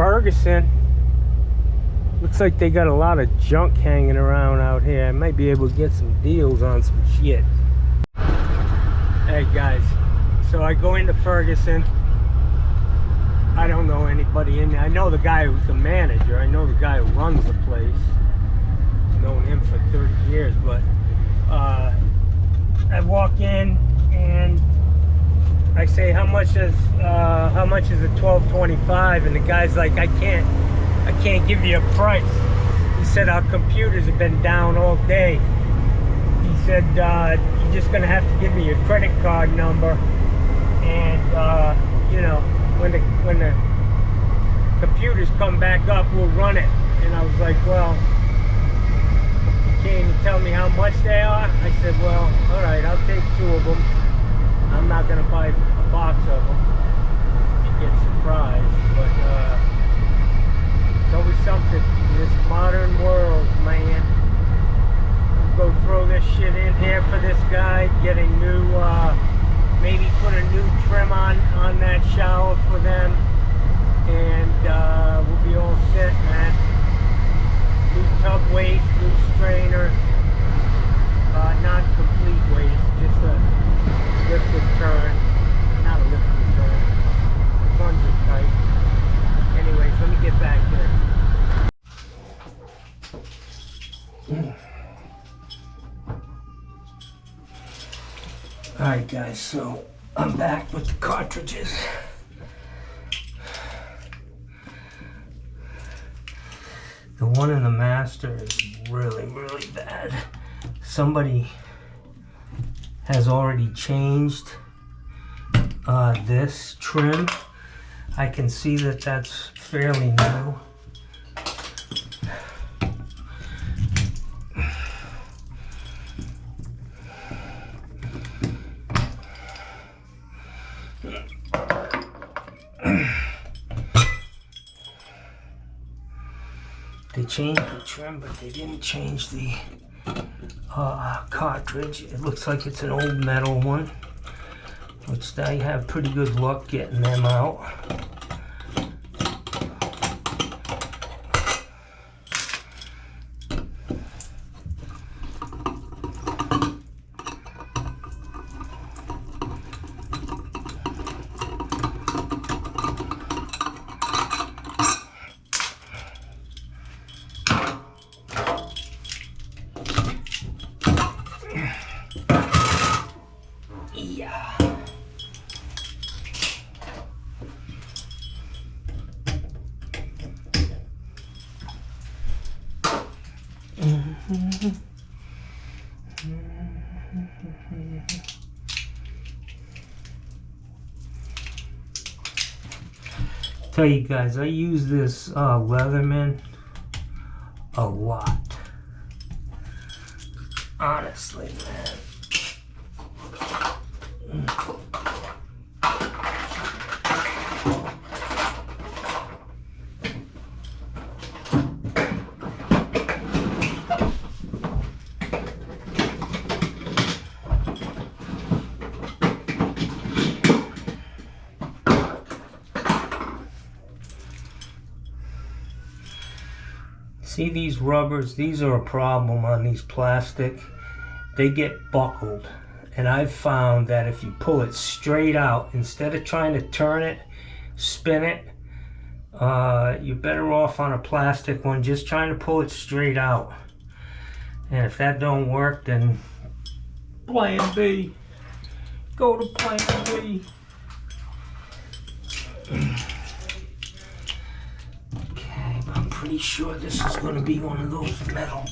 Ferguson. Looks like they got a lot of junk hanging around out here. I might be able to get some deals on some shit. Hey guys, so I go into Ferguson. I don't know anybody in there. I know the guy who's the manager. I know the guy who runs the place. I've known him for 30 years, but I walk in and I say, how much is a 12.25? And the guy's like, I can't give you a price. He said, our computers have been down all day. He said, you're just gonna have to give me your credit card number, and you know, when the computers come back up, we'll run it. And I was like, well, you can't even tell me how much they are? I said, well, all right, I'll take 2 of them. I'm not gonna buy a box of them. You get surprised, but it's always something in this modern world, man. We'll go throw this shit in here for this guy, get a new, maybe put a new trim on that shower for them, and we'll be all set, man. New tub waste, new strainer, not complete waste, just a lift and turn, not a lift and turn, plunger type. Anyways, let me get back there. Alright guys, so I'm back with the cartridges. The one in the master is really, really bad. Somebody has already changed this trim. I can see that that's fairly new. They changed the trim, but they didn't change the cartridge. It looks like it's an old metal one, which they have pretty good luck getting them out. Tell you guys, I use this Leatherman a lot. Honestly, man. See these rubbers? These are a problem on these plastic. They get buckled. And I've found that if you pull it straight out, instead of trying to turn it, spin it, you're better off on a plastic one, just trying to pull it straight out. And if that don't work, then plan B. Go to plan B. Pretty sure this is going to be one of those metal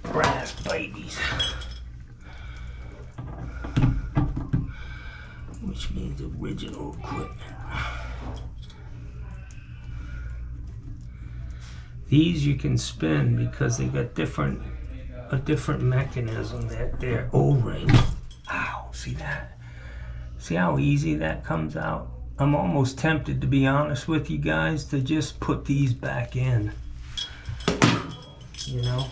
brass babies, which means original equipment. These you can spin because they got a different mechanism. That their O-ring. Ow! See that? See how easy that comes out? I'm almost tempted, to be honest with you guys, to just put these back in, you know.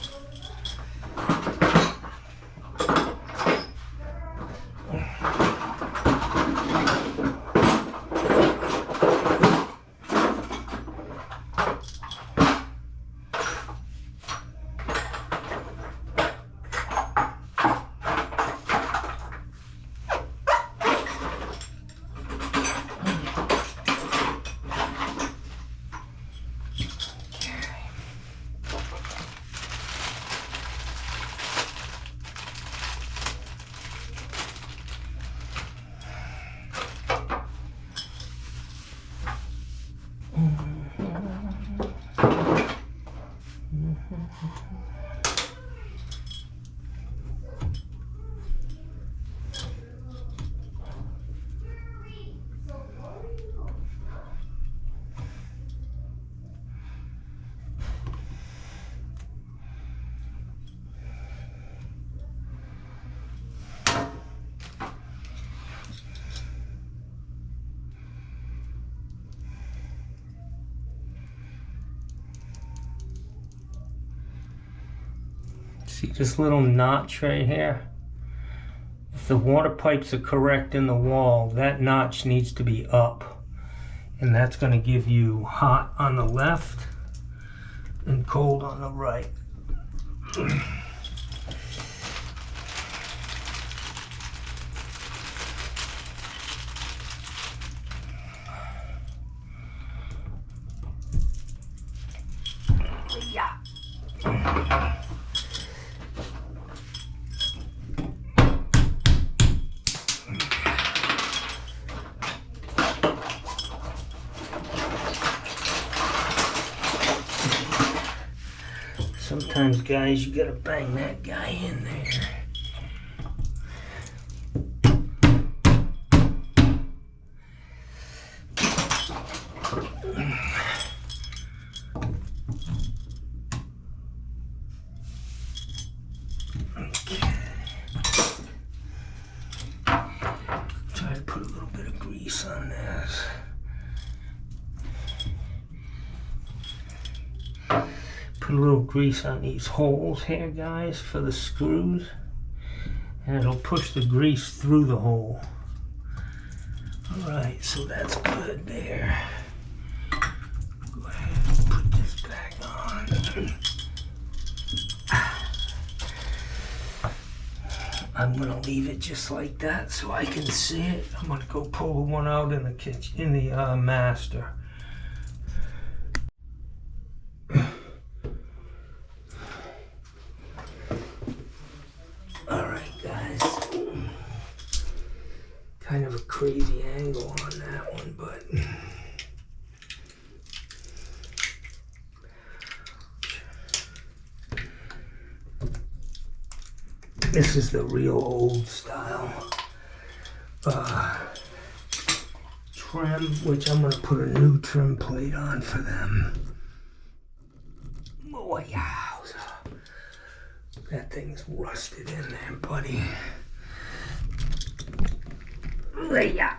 See this little notch right here? If the water pipes are correct in the wall, that notch needs to be up. And that's going to give you hot on the left and cold on the right. Yeah. Sometimes, guys, you gotta bang that guy in there. Try to put a little bit of grease on this. Put a little grease on these holes here, guys, for the screws, and it'll push the grease through the hole. Alright, so that's good there. Go ahead and put this back on. I'm gonna leave it just like that so I can see it. I'm gonna go pull the one out in the kitchen, in the master. Kind of a crazy angle on that one, but this is the real old style trim, which I'm going to put a new trim plate on for them. Oh, yeah. That thing's rusted in there, buddy. Yeah.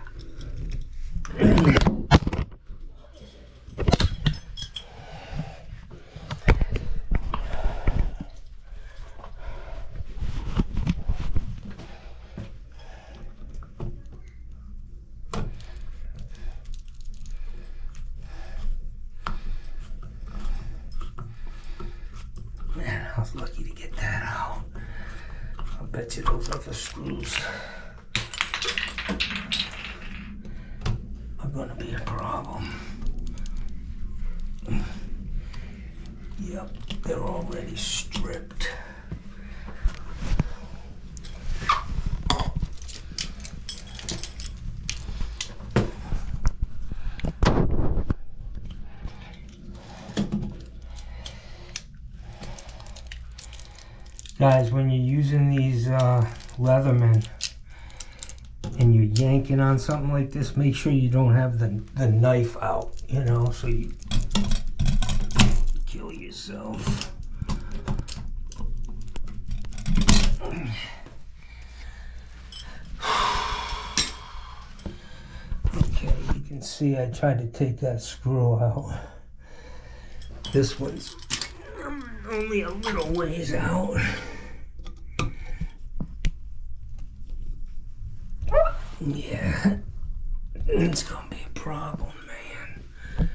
Man, I was lucky to get that out. I'll bet you those other screws are gonna be a problem. Yep, they're already stripped. Guys, when you're using these Leatherman and you're yanking on something like this, make sure you don't have the knife out, you know, so you kill yourself. Okay, you can see I tried to take that screw out. This one's only a little ways out. Yeah, it's gonna be a problem, man.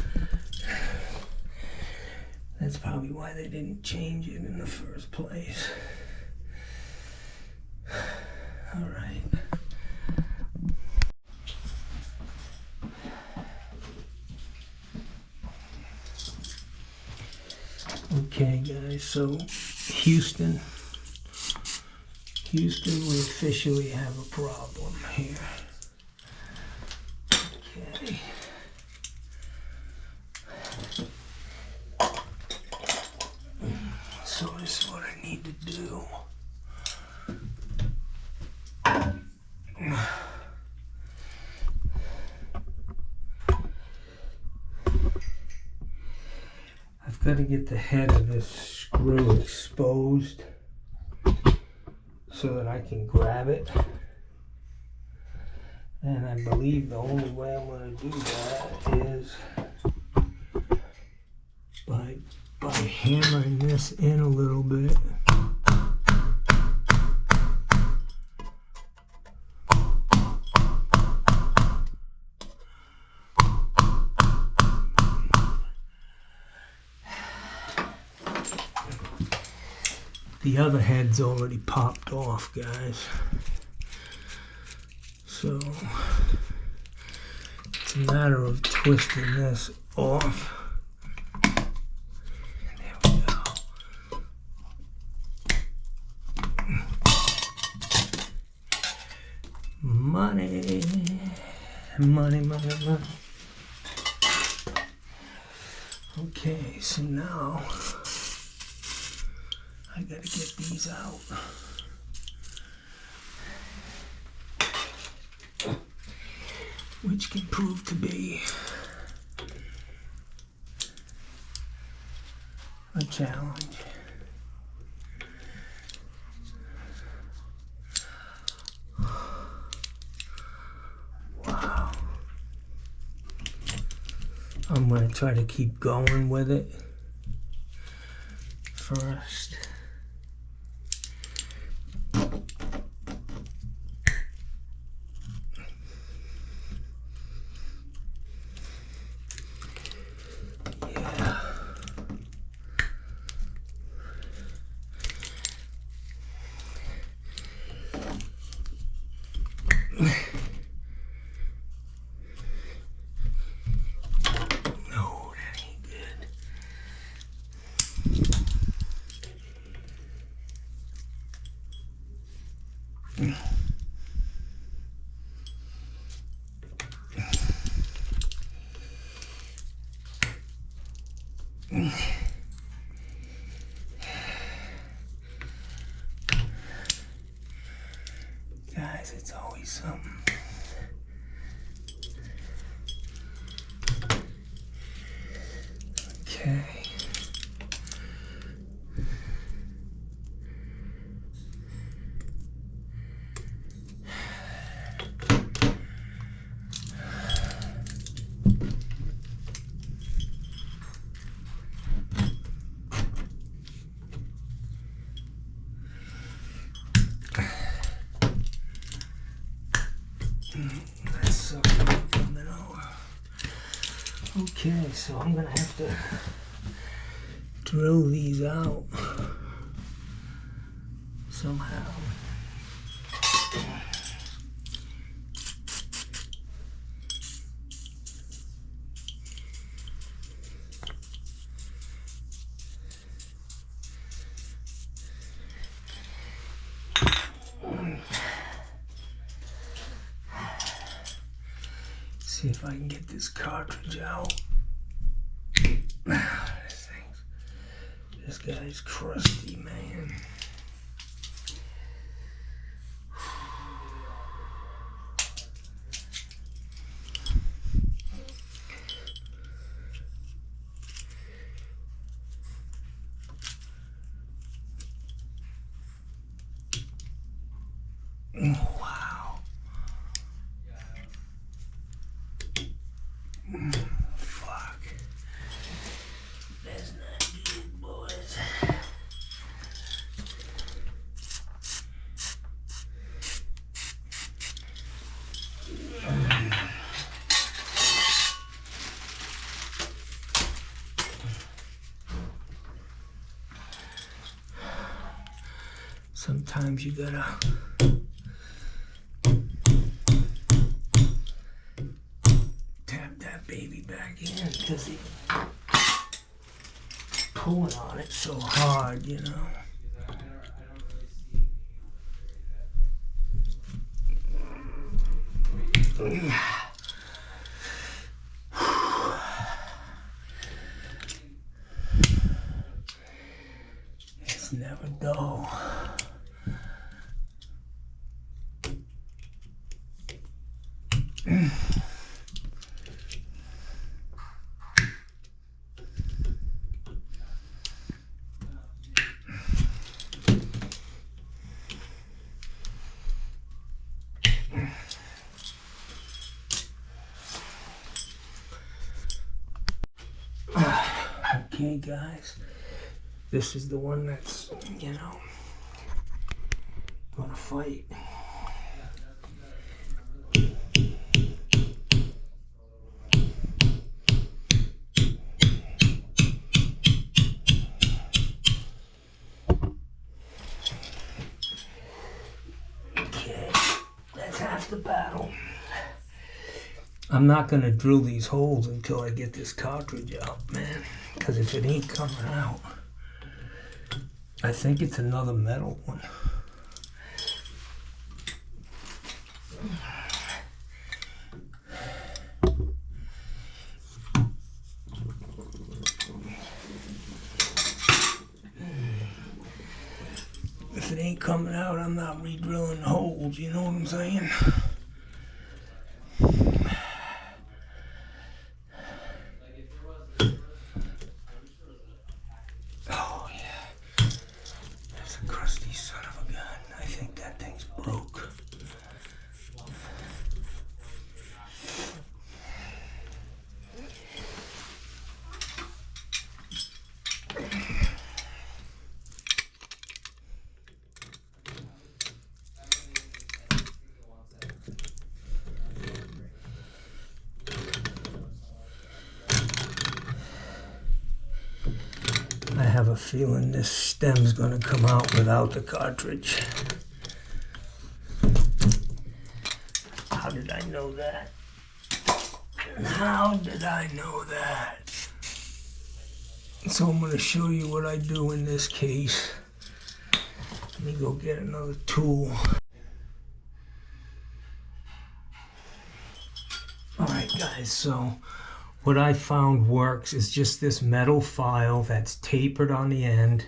That's probably why they didn't change it in the first place. All right. Okay, guys, so Houston, we officially have a problem here. Okay. So So this is what I need to do. I've got to get the head of this screw exposed so that I can grab it. And I believe the only way I'm going to do that is by hammering this in a little bit. The other head's already popped off, guys. So it's a matter of twisting this off. There we go. Money, money, money, money. Okay, so now I gotta get these out. Which can prove to be a challenge. Wow. I'm gonna try to keep going with it first. No, that ain't good. Guys, it's always something. Okay. That's something coming over. Okay, so I'm gonna have to drill these out somehow. See if I can get this cartridge out. This guy's crusty, man. Wow. Fuck. That's not good, boys. Sometimes you gotta tap that baby back in because he's pulling on it so hard, you know. never dull. Okay, guys, this is the one that's, you know, gonna fight. Okay, that's half the battle. I'm not gonna drill these holes until I get this cartridge out, man. Because if it ain't coming out, I think it's another metal one. If it ain't coming out, I'm not re-drilling the holes, you know what I'm saying? Oh yeah, that's a crusty son of a gun. I think that thing's broke. I have a feeling this stem's gonna come out without the cartridge. How did I know that? How did I know that? So I'm gonna show you what I do in this case. Let me go get another tool. Alright guys, so what I found works is just this metal file that's tapered on the end.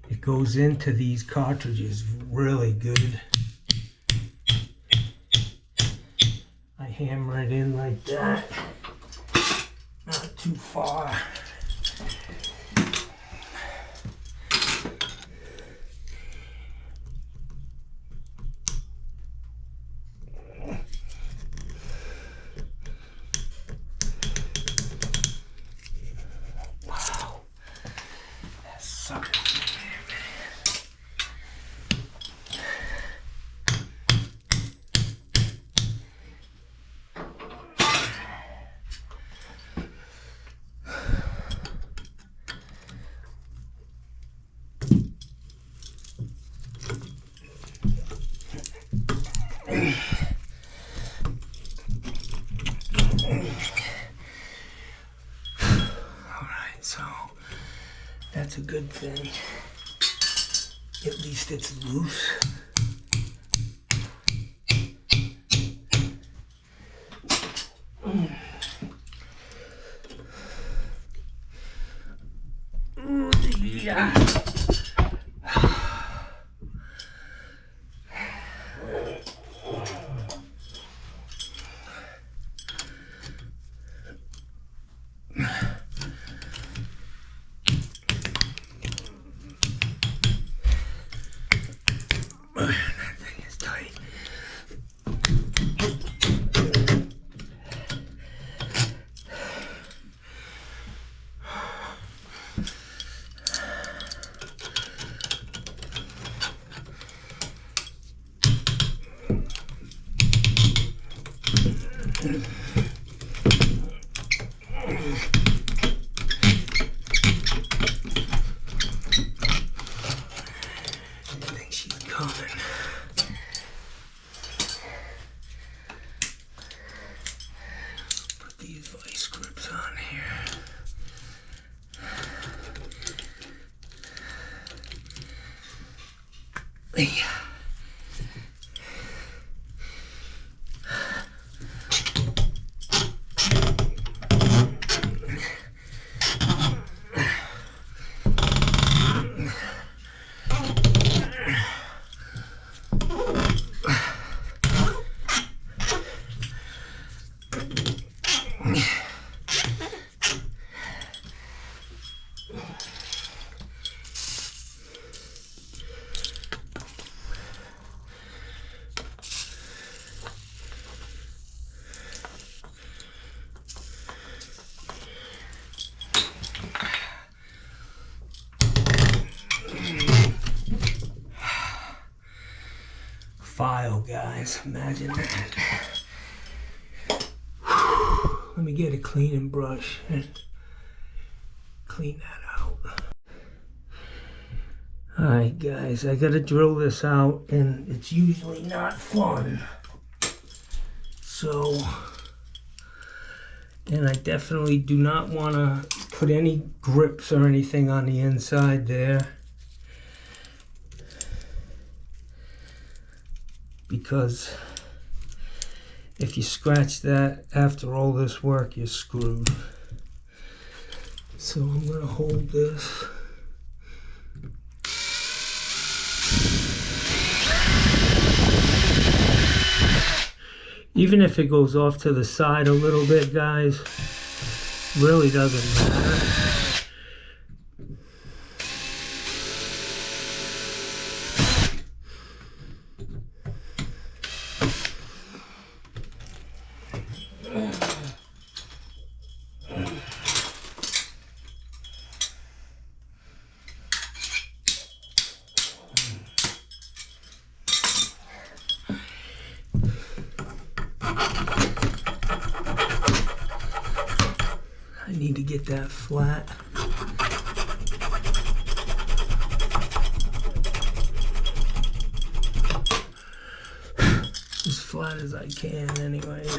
It goes into these cartridges really good. I hammer it in like that, not too far. Alright, so that's a good thing. At least it's loose. Yeah. That thing is tight. I think she's coming. Put these vice grips on here. Yeah. file, guys. Imagine that. Let me get a cleaning brush and clean that out. Alright guys, I gotta drill this out, and it's usually not fun. So, and I definitely do not want to put any grips or anything on the inside there, because if you scratch that after all this work, you're screwed. So I'm going to hold this. Even if it goes off to the side a little bit, guys, really doesn't matter. I need to get that flat. As flat as I can, anyways.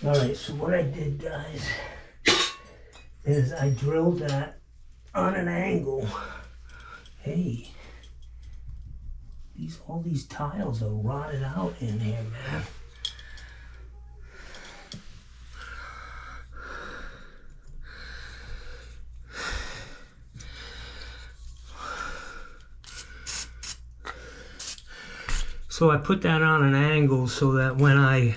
Alright, so what I did, guys, is I drilled that on an angle. Hey, all these tiles are rotted out in here, man. So I put that on an angle so that when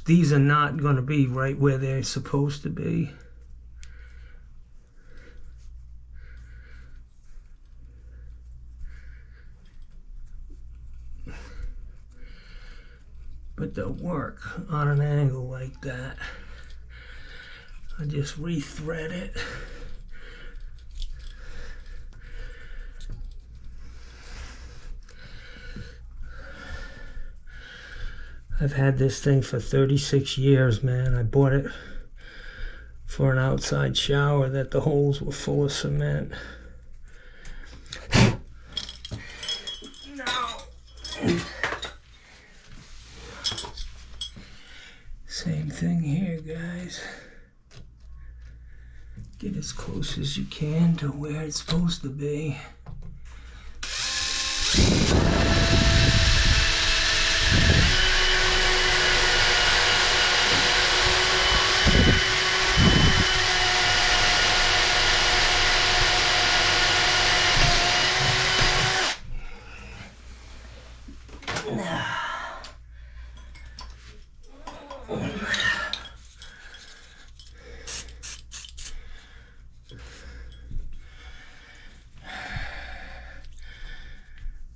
these are not going to be right where they're supposed to be. But they'll work on an angle like that. I just re-thread it. I've had this thing for 36 years, man. I bought it for an outside shower that the holes were full of cement. No. Same thing here, guys. Get as close as you can to where it's supposed to be.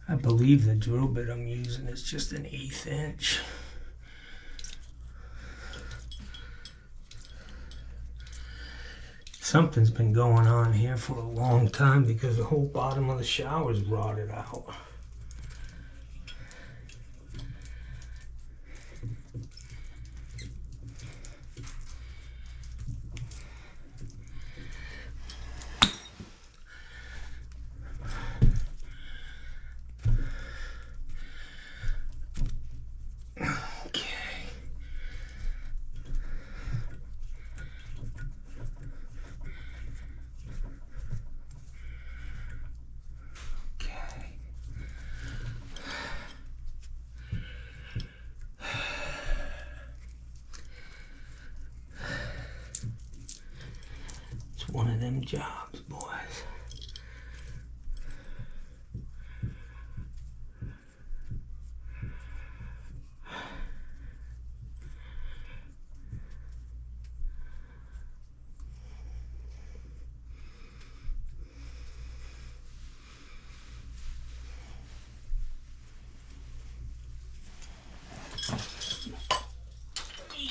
I believe the drill bit I'm using is just an 1/8 inch. Something's been going on here for a long time because the whole bottom of the shower is rotted out. jobs, boys.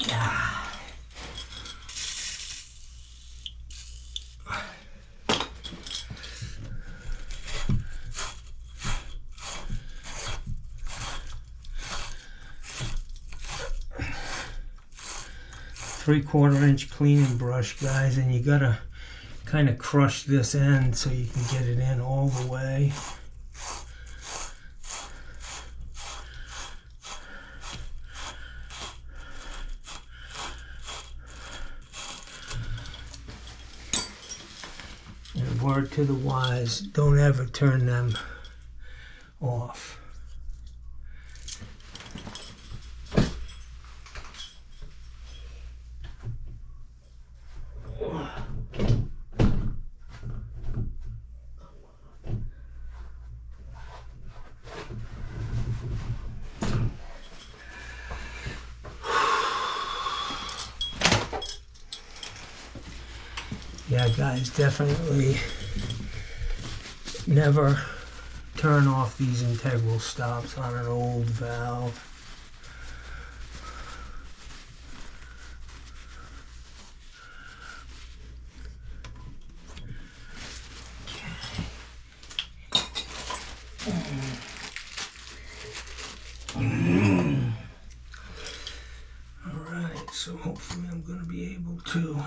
Yeah. 3/4 inch cleaning brush, guys, and you gotta kind of crush this end so you can get it in all the way. And word to the wise, don't ever turn them off. Yeah, guys, definitely never turn off these integral stops on an old valve. Alright, so hopefully I'm going to be able to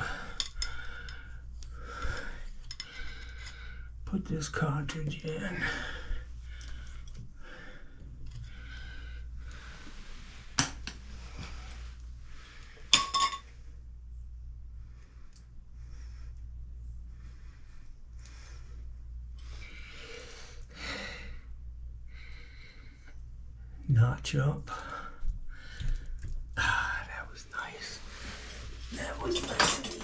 put this cartridge in. Notch up. Ah, that was nice. That was nice and easy.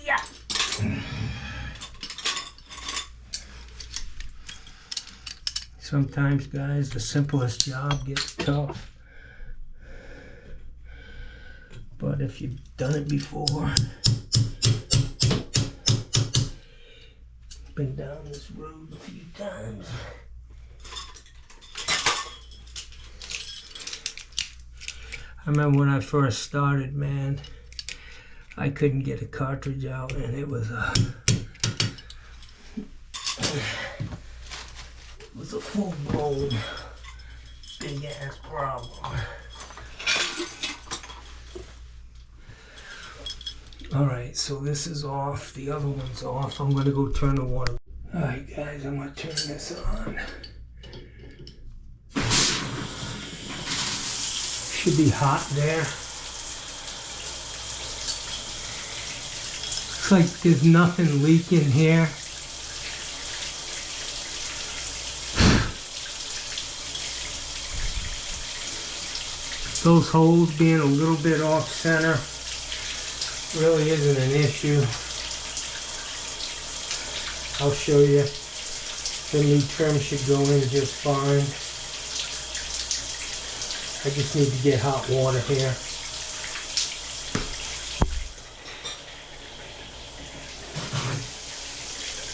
Yeah. Sometimes, guys, the simplest job gets tough. But if you've done it before, been down this road a few times, I remember when I first started, man, I couldn't get a cartridge out, and it was a full-blown big-ass problem. Alright, so this is off, the other one's off. I'm gonna go turn the water. Alright guys, I'm gonna turn this on. Should be hot there. Looks like there's nothing leaking here. Those holes being a little bit off center really isn't an issue. I'll show you. The new trim should go in just fine. I just need to get hot water here.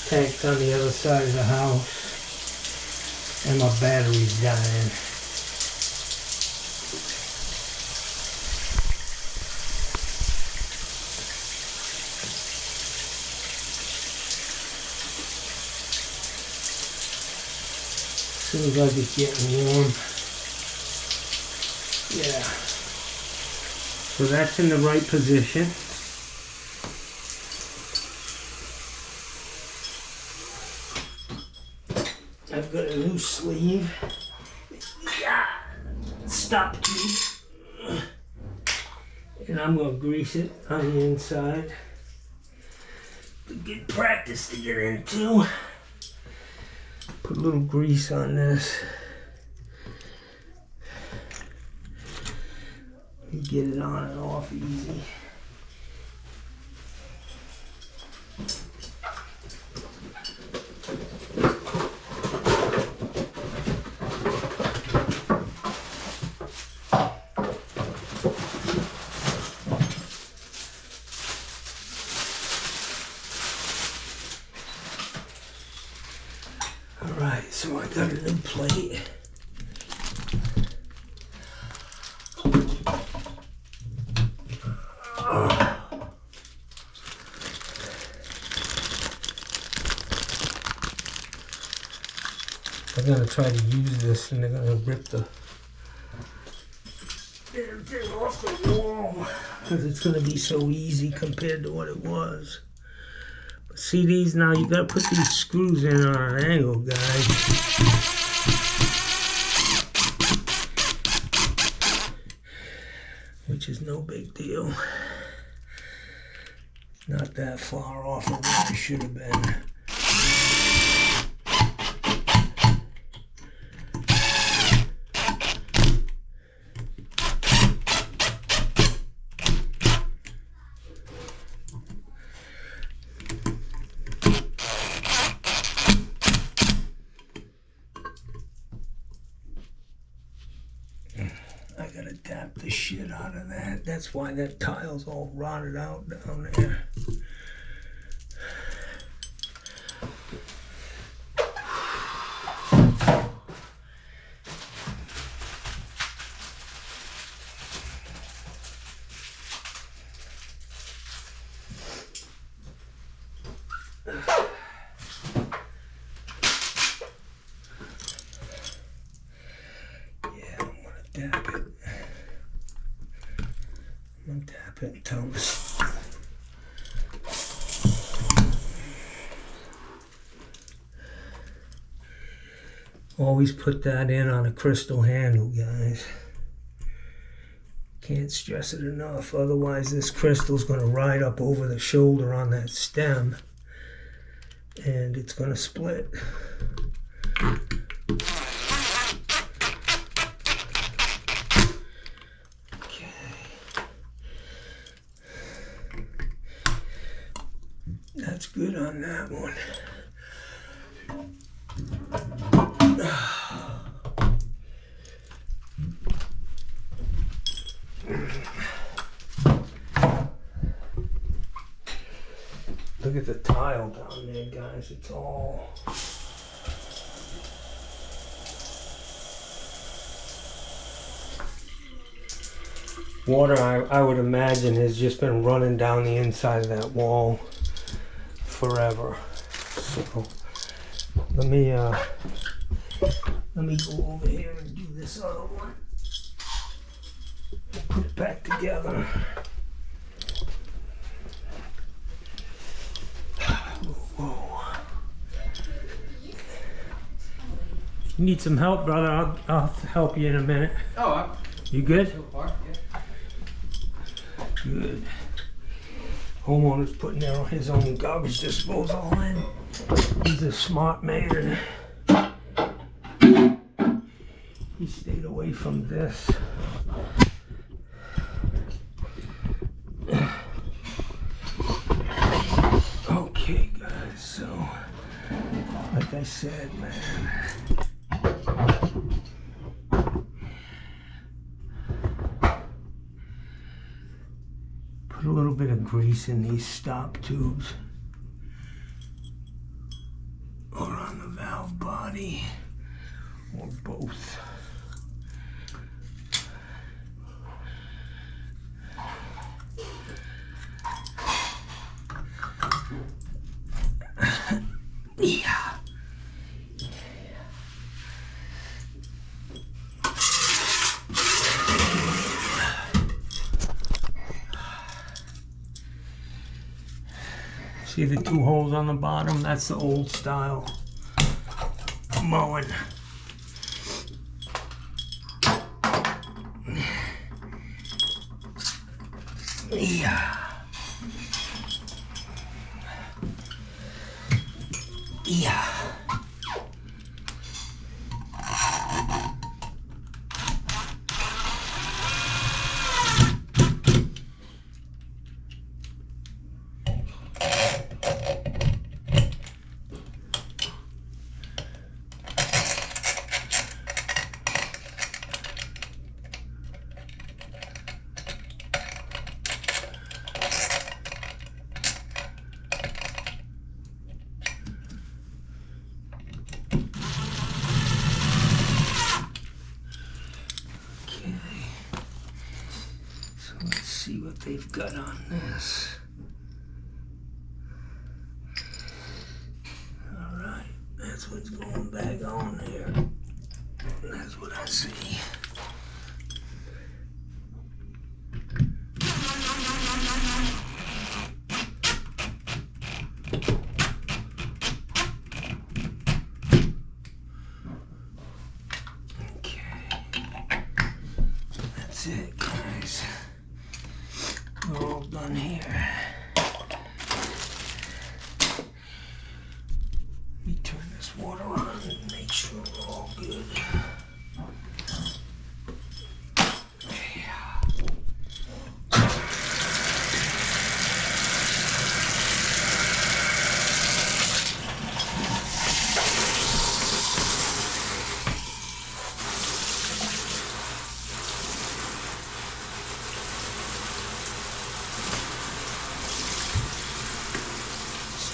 Tank's on the other side of the house, and my battery's dying. soon as I get getting warm. Yeah. So that's in the right position. I've got a new sleeve. Yeah. Stop tube. And I'm going to grease it on the inside. Good practice to get into. Put a little grease on this. You get it on and off easy. Alright, so I got a new plate. I'm gonna try to use this and they're gonna rip the damn thing off the wall because it's gonna be so easy compared to what it was. But see these now, you gotta put these screws in on an angle, guys. Which is no big deal. Not that far off of where it should have been. I gotta tap the shit out of that. That's why that tile's all rotted out down there. Tap it. I'm gonna tap it and tell me. Always put that in on a crystal handle, guys. Can't stress it enough. Otherwise, this crystal's gonna ride up over the shoulder on that stem, and it's gonna split. That's good on that one. Look at the tile down there, guys. It's all... Water, I would imagine, has just been running down the inside of that wall forever. So let me go over here and do this other one. Put it back together. Whoa. You need some help, brother? I'll help you in a minute. Oh, you good? So far, yeah. Good. Homeowner's putting his own garbage disposal in. He's a smart man. He stayed away from this. Okay, guys, so like I said, man. Put a little bit of grease in these stop tubes or on the valve body or both. Yeah. See the 2 holes on the bottom? That's the old style mowing. Yeah. Yeah. See what they've got on this. All right, that's what's going back on there. That's what I see. Okay, that's it, guys. We're all done here. Let me turn this water on and make sure we're all good.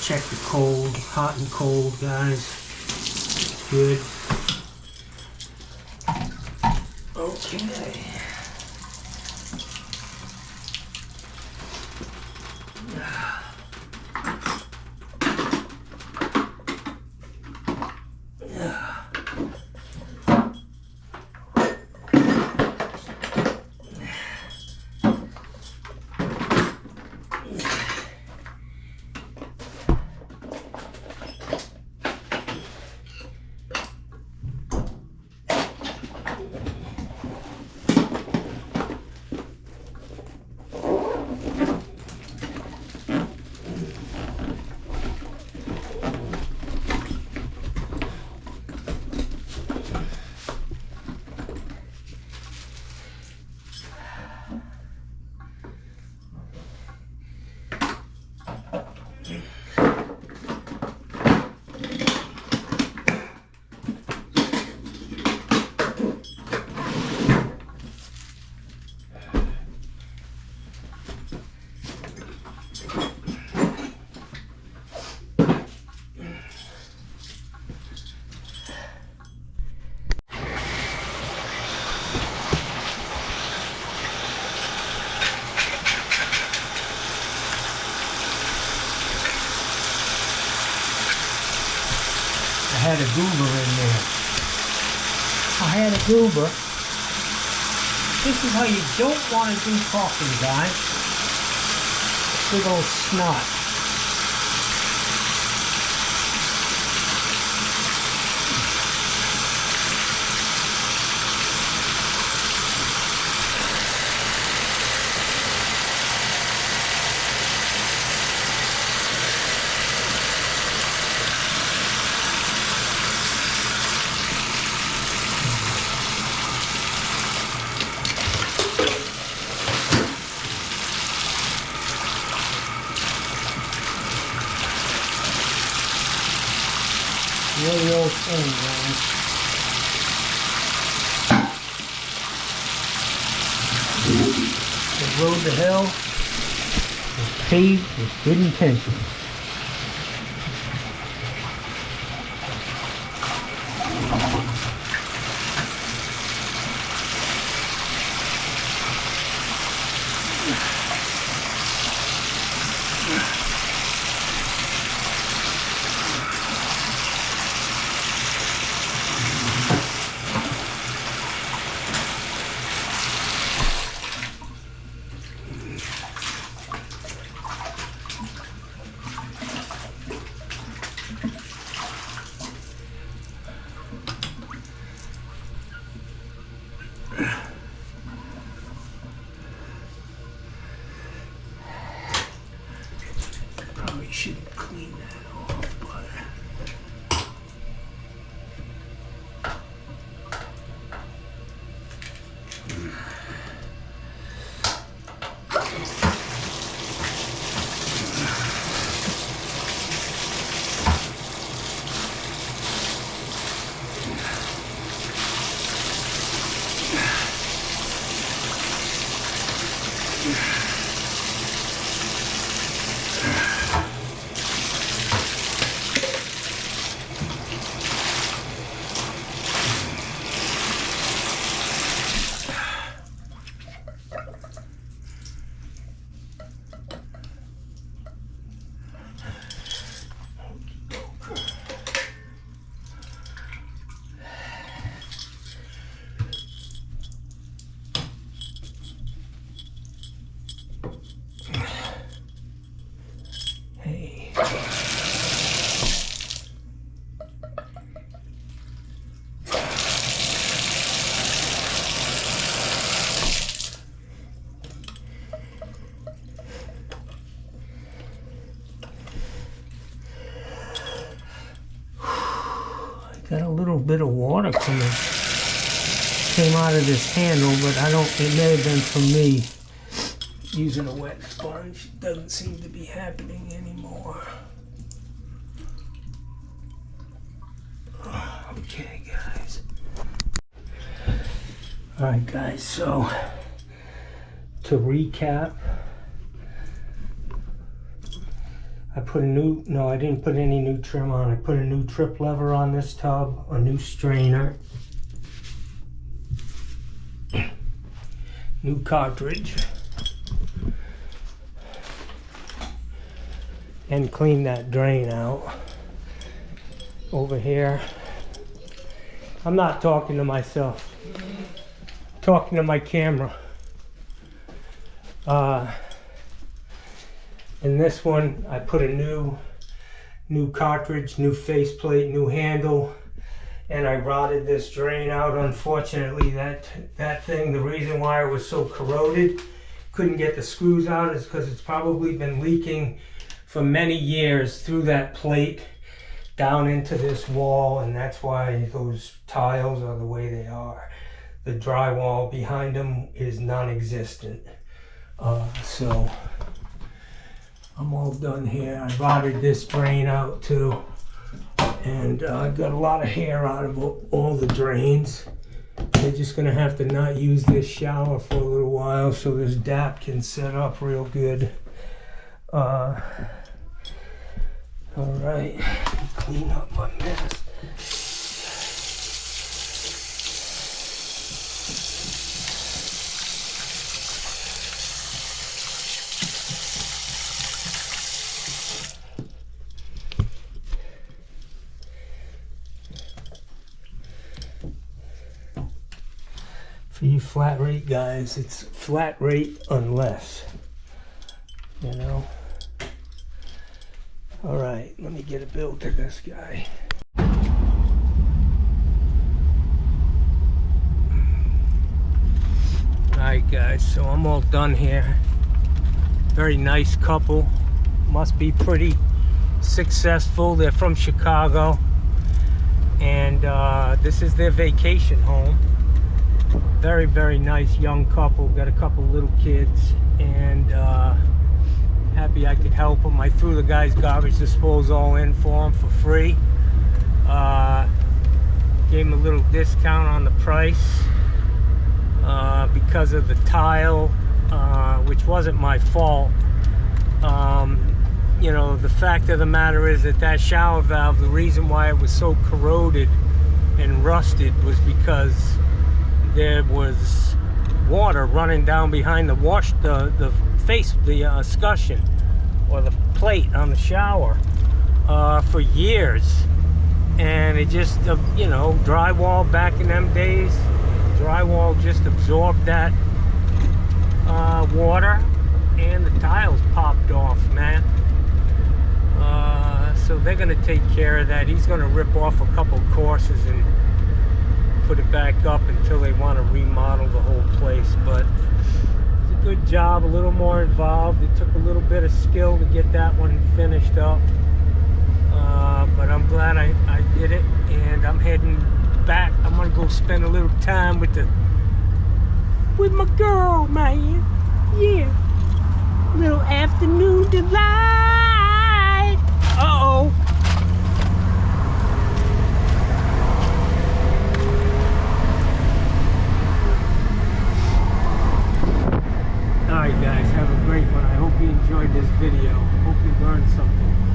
Check the cold, hot and cold, guys. Good. Okay. I had a goober in there. I had a goober. This is how you don't want to do caulking, guys. Big old snot. Really old thing, guys. The road to hell is paved with good intentions. little bit of water came out of this handle, but it may have been from me using a wet sponge. It doesn't seem to be happening anymore. Okay, guys. Alright, guys, so to recap, I didn't put any new trim on. I put a new trip lever on this tub, a new strainer, new cartridge, and clean that drain out. Over here, I'm not talking to myself, I'm talking to my camera. In this one, I put a new cartridge, new faceplate, new handle, and I rotted this drain out. Unfortunately, that thing, the reason why it was so corroded, couldn't get the screws out, is because it's probably been leaking for many years through that plate down into this wall, and that's why those tiles are the way they are. The drywall behind them is non-existent. So I'm all done here. I rotted this drain out too, and I got a lot of hair out of all the drains. They're just gonna have to not use this shower for a little while so this DAP can set up real good. All right, clean up my mess. For you flat rate guys, it's flat rate unless, you know. All right, let me get a bill to this guy. All right guys, so I'm all done here. Very nice couple, must be pretty successful. They're from Chicago, and this is their vacation home. Very, very nice young couple, got a couple little kids, and happy I could help them. I threw the guy's garbage disposal in for him for free. Gave him a little discount on the price because of the tile, which wasn't my fault. You know, the fact of the matter is that shower valve, the reason why it was so corroded and rusted was because there was water running down behind the escutcheon or the plate on the shower for years, and it just you know, drywall back in them days, drywall just absorbed that water, and the tiles popped off, man. So they're gonna take care of that. He's gonna rip off a couple courses and put it back up until they want to remodel the whole place. But it's a good job, a little more involved. It took a little bit of skill to get that one finished up, but I'm glad I did it, and I'm heading back. I'm gonna go spend a little time with my girl, man. Yeah, little afternoon delight. Uh-oh. Alright guys, have a great one. I hope you enjoyed this video. Hope you learned something.